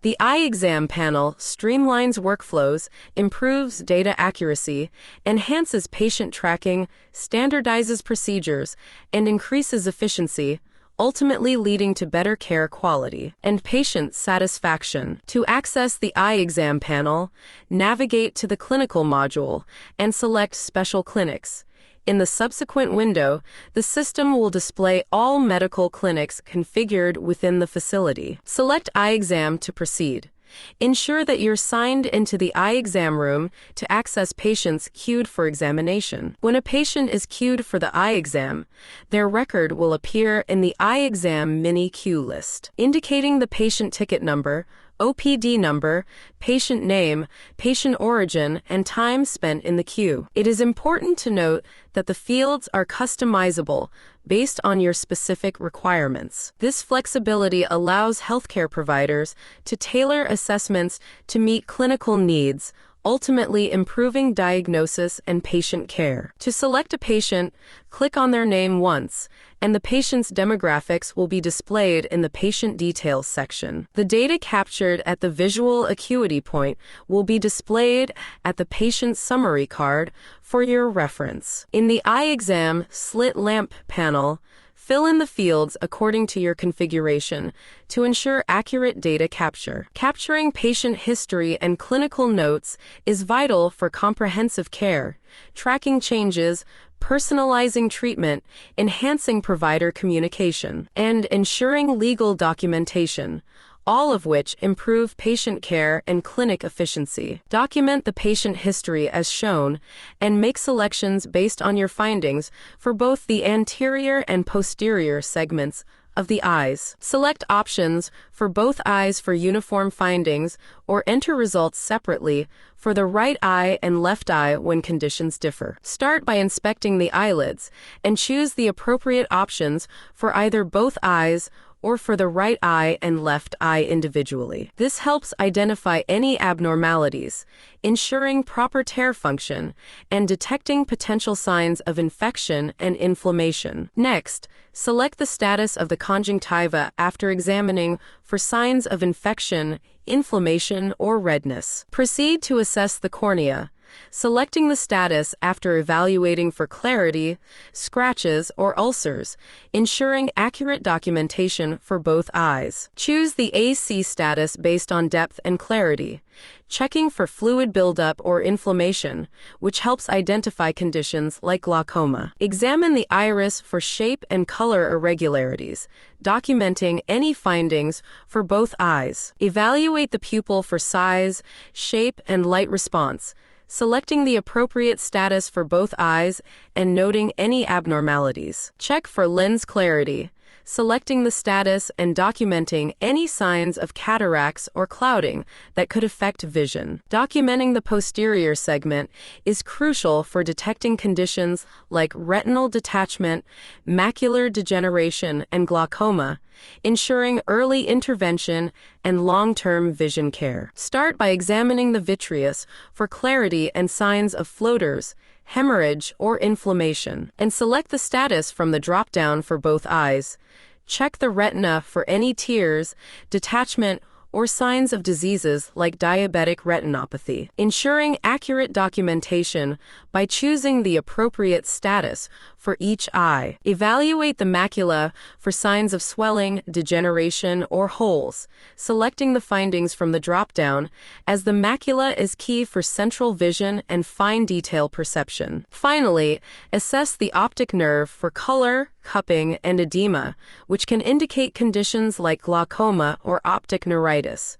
The eye exam panel streamlines workflows, improves data accuracy, enhances patient tracking, standardizes procedures, and increases efficiency, ultimately leading to better care quality and patient satisfaction. To access the eye exam panel, navigate to the clinical module and select Special Clinics. In the subsequent window, the system will display all medical clinics configured within the facility. Select Eye Exam to proceed. Ensure that you're signed into the eye exam room to access patients queued for examination. When a patient is queued for the eye exam, their record will appear in the eye exam mini queue list, indicating the patient ticket number, OPD number, patient name, patient origin, and time spent in the queue. It is important to note that the fields are customizable based on your specific requirements. This flexibility allows healthcare providers to tailor assessments to meet clinical needs, ultimately improving diagnosis and patient care. To select a patient, click on their name once, and the patient's demographics will be displayed in the Patient Details section. The data captured at the visual acuity point will be displayed at the patient summary card for your reference. In the eye exam slit lamp panel, fill in the fields according to your configuration to ensure accurate data capture. Capturing patient history and clinical notes is vital for comprehensive care, tracking changes, personalizing treatment, enhancing provider communication, and ensuring legal documentation, all of which improve patient care and clinic efficiency. Document the patient history as shown and make selections based on your findings for both the anterior and posterior segments of the eyes. Select options for both eyes for uniform findings or enter results separately for the right eye and left eye when conditions differ. Start by inspecting the eyelids and choose the appropriate options for either both eyes or for the right eye and left eye individually. This helps identify any abnormalities, ensuring proper tear function, and detecting potential signs of infection and inflammation. Next, select the status of the conjunctiva after examining for signs of infection, inflammation, or redness. Proceed to assess the cornea, selecting the status after evaluating for clarity, scratches, or ulcers, ensuring accurate documentation for both eyes. Choose the AC status based on depth and clarity, checking for fluid buildup or inflammation, which helps identify conditions like glaucoma. Examine the iris for shape and color irregularities, documenting any findings for both eyes. Evaluate the pupil for size, shape, and light response, selecting the appropriate status for both eyes and noting any abnormalities. Check for lens clarity, selecting the status and documenting any signs of cataracts or clouding that could affect vision. Documenting the posterior segment is crucial for detecting conditions like retinal detachment, macular degeneration, and glaucoma, ensuring early intervention and long-term vision care. Start by examining the vitreous for clarity and signs of floaters, hemorrhage, or inflammation, and select the status from the drop-down for both eyes. Check the retina for any tears, detachment, or signs of diseases like diabetic retinopathy. Ensuring accurate documentation by choosing the appropriate status for each eye. Evaluate the macula for signs of swelling, degeneration, or holes, selecting the findings from the drop-down, as the macula is key for central vision and fine detail perception. Finally, assess the optic nerve for color, cupping, and edema, which can indicate conditions like glaucoma or optic neuritis.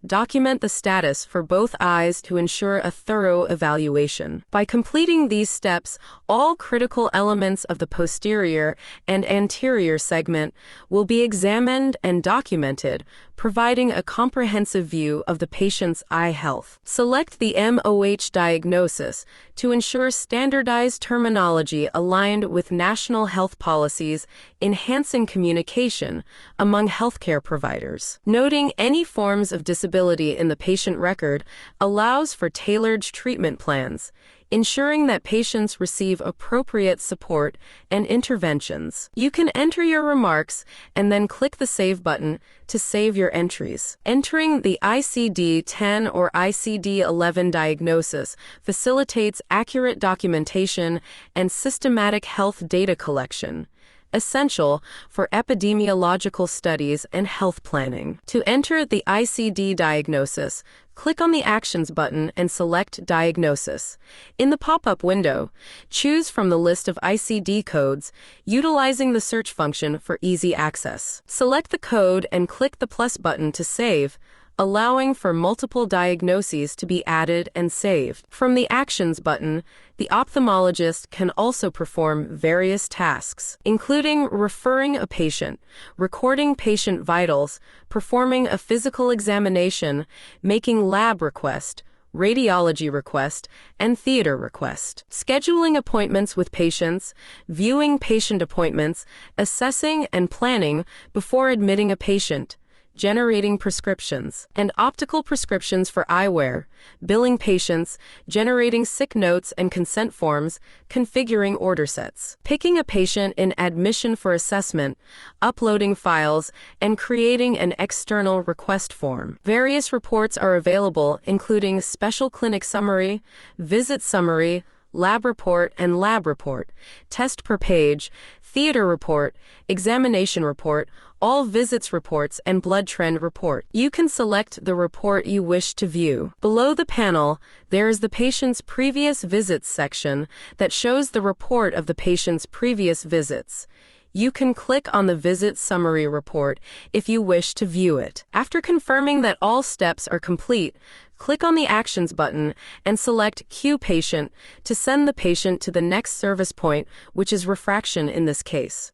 Document the status for both eyes to ensure a thorough evaluation. By completing these steps, all critical elements of the posterior and anterior segment will be examined and documented, providing a comprehensive view of the patient's eye health. Select the MOH diagnosis to ensure standardized terminology aligned with national health policies, enhancing communication among healthcare providers. Noting any forms of disability in the patient record allows for tailored treatment plans, ensuring that patients receive appropriate support and interventions. You can enter your remarks and then click the Save button to save your entries. Entering the ICD-10 or ICD-11 diagnosis facilitates accurate documentation and systematic health data collection, essential for epidemiological studies and health planning. To enter the ICD diagnosis, click on the Actions button and select Diagnosis. In the pop-up window, choose from the list of ICD codes, utilizing the search function for easy access. Select the code and click the plus button to save, allowing for multiple diagnoses to be added and saved. From the Actions button, the ophthalmologist can also perform various tasks, including referring a patient, recording patient vitals, performing a physical examination, making lab request, radiology request, and theater request, scheduling appointments with patients, viewing patient appointments, assessing and planning before admitting a patient, generating prescriptions and optical prescriptions for eyewear, billing patients, generating sick notes and consent forms, configuring order sets, picking a patient in admission for assessment, uploading files, and creating an external request form. Various reports are available, including special clinic summary, visit summary, lab report and lab report, test per page, theater report, examination report, all visits reports, and blood trend report. You can select the report you wish to view. Below the panel, there is the patient's previous visits section that shows the report of the patient's previous visits. You can click on the Visit Summary report if you wish to view it. After confirming that all steps are complete, click on the Actions button and select Queue Patient to send the patient to the next service point, which is refraction in this case.